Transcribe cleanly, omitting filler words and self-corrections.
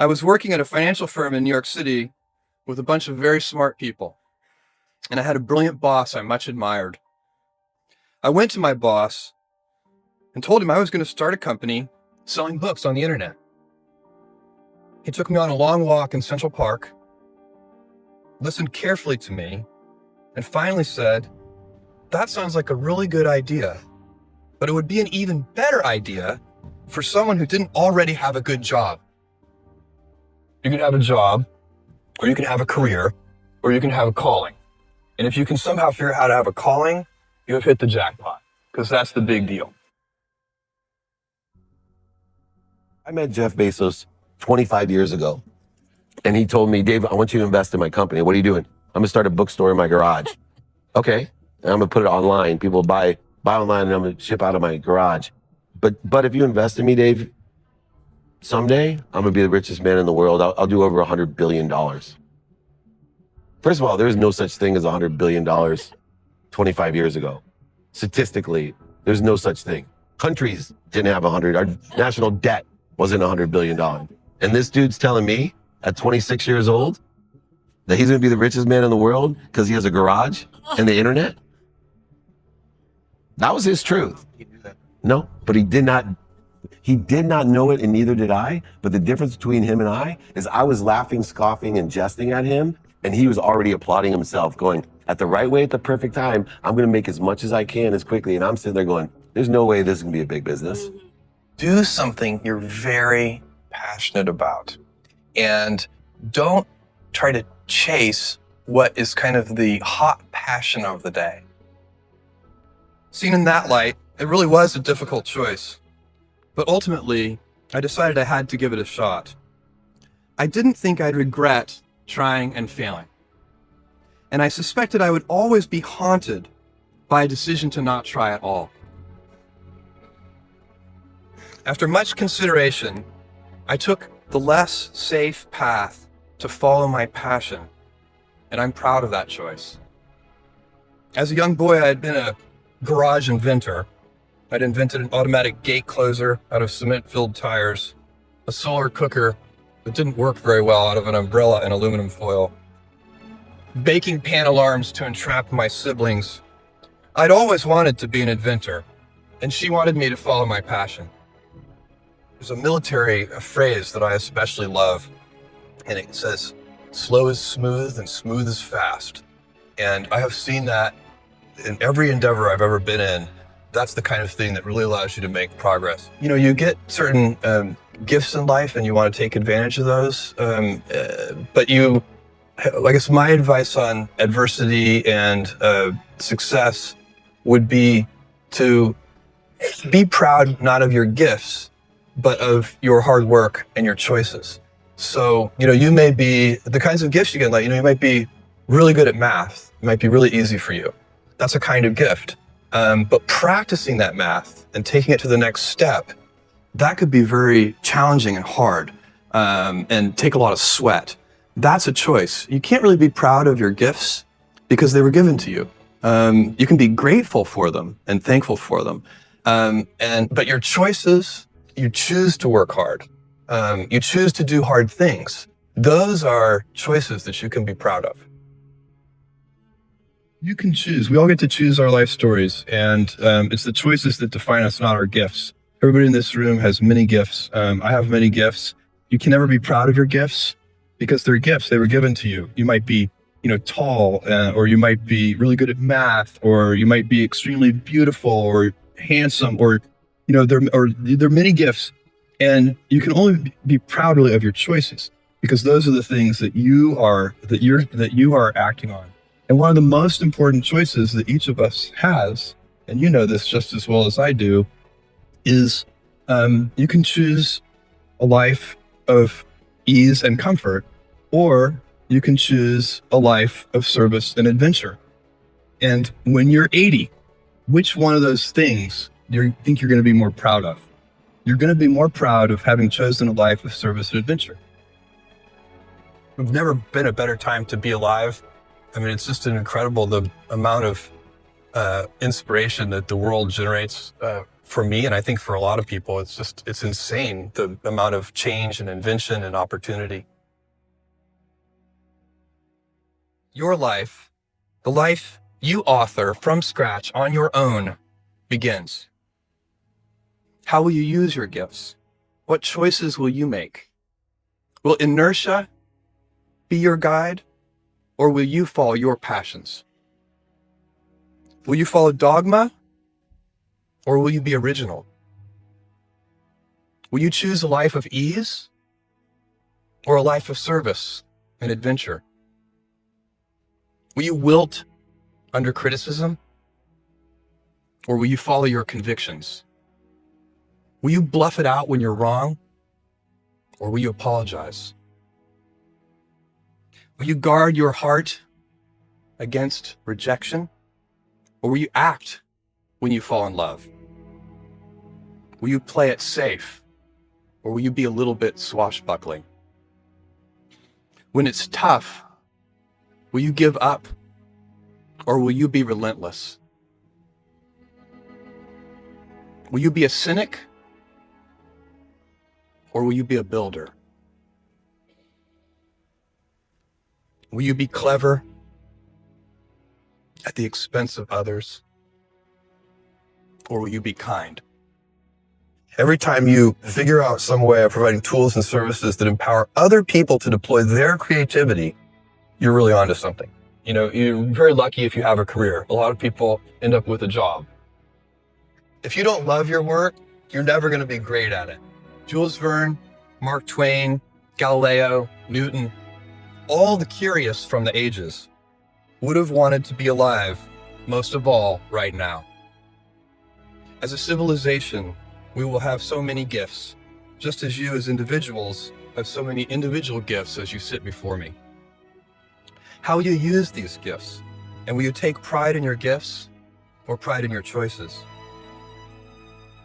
I was working at a financial firm in New York City with a bunch of very smart people, and I had a brilliant boss I much admired. I went to my boss and told him I was going to start a company selling books on the internet. He took me on a long walk in Central Park, listened carefully to me, and finally said, "That sounds like a really good idea, but it would be an even better idea for someone who didn't already have a good job. You can have a job, or you can have a career, or you can have a calling. And if you can somehow figure out how to have a calling, you have hit the jackpot, because that's the big deal." I met Jeff Bezos 25 years ago, and he told me, "Dave, I want you to invest in my company. What are you doing?" "I'm gonna start a bookstore in my garage." "Okay, and I'm gonna put it online. People buy online, and I'm gonna ship out of my garage. But if you invest in me, Dave, someday I'm gonna be the richest man in the world. I'll do over $100 billion. First of all, there's no such thing as $100 billion 25 years ago. Statistically, there's no such thing. Countries didn't have 100. Our national debt wasn't $100 billion. And this dude's telling me at 26 years old that he's gonna be the richest man in the world because he has a garage and the internet? That was his truth. No, but he did not know it, and neither did I. But the difference between him and I is I was laughing, scoffing, and jesting at him, and he was already applauding himself, going, at the right way, at the perfect time, I'm gonna make as much as I can as quickly. And I'm sitting there going, there's no way this is gonna be a big business. Do something you're very passionate about, and don't try to chase what is kind of the hot passion of the day. Seen in that light, it really was a difficult choice, but ultimately, I decided I had to give it a shot. I didn't think I'd regret trying and failing, and I suspected I would always be haunted by a decision to not try at all. After much consideration, I took the less safe path to follow my passion, and I'm proud of that choice. As a young boy, I had been a garage inventor. I'd invented an automatic gate closer out of cement-filled tires, a solar cooker that didn't work very well out of an umbrella and aluminum foil, baking pan alarms to entrap my siblings. I'd always wanted to be an inventor, and she wanted me to follow my passion. There's a military phrase that I especially love, and it says, "Slow is smooth and smooth is fast." And I have seen that in every endeavor I've ever been in. That's the kind of thing that really allows you to make progress. You know, you get certain gifts in life and you want to take advantage of those. But I guess my advice on adversity and success would be to be proud not of your gifts, but of your hard work and your choices. So, you may be, the kinds of gifts you get, you might be really good at math. It might be really easy for you. That's a kind of gift. But practicing that math and taking it to the next step, that could be very challenging and hard, and take a lot of sweat. That's a choice. You can't really be proud of your gifts because they were given to you. You can be grateful for them and thankful for them. But your choices, you choose to work hard. You choose to do hard things. Those are choices that you can be proud of. You can choose. We all get to choose our life stories, and it's the choices that define us, not our gifts. Everybody in this room has many gifts. I have many gifts. You can never be proud of your gifts because they're gifts. They were given to you. You might be, tall, or you might be really good at math, or you might be extremely beautiful or handsome, or there are many gifts, and you can only be proud really of your choices because those are the things that you are acting on. And one of the most important choices that each of us has, and you know this just as well as I do, is you can choose a life of ease and comfort, or you can choose a life of service and adventure. And when you're 80, which one of those things do you think you're going to be more proud of? You're going to be more proud of having chosen a life of service and adventure. There's never been a better time to be alive. I mean, it's just incredible the amount of inspiration that the world generates for me, and I think for a lot of people, it's insane, the amount of change and invention and opportunity. Your life, the life you author from scratch on your own, begins. How will you use your gifts? What choices will you make? Will inertia be your guide, or will you follow your passions? Will you follow dogma, or will you be original? Will you choose a life of ease, or a life of service and adventure? Will you wilt under criticism, or will you follow your convictions? Will you bluff it out when you're wrong, or will you apologize? Will you guard your heart against rejection, or will you act when you fall in love? Will you play it safe, or will you be a little bit swashbuckling? When it's tough, will you give up, or will you be relentless? Will you be a cynic, or will you be a builder? Will you be clever at the expense of others, or will you be kind? Every time you figure out some way of providing tools and services that empower other people to deploy their creativity, you're really onto something. You know, you're very lucky if you have a career. A lot of people end up with a job. If you don't love your work, you're never going to be great at it. Jules Verne, Mark Twain, Galileo, Newton, all the curious from the ages would have wanted to be alive, most of all, right now. As a civilization, we will have so many gifts, just as you as individuals have so many individual gifts as you sit before me. How will you use these gifts? And will you take pride in your gifts or pride in your choices?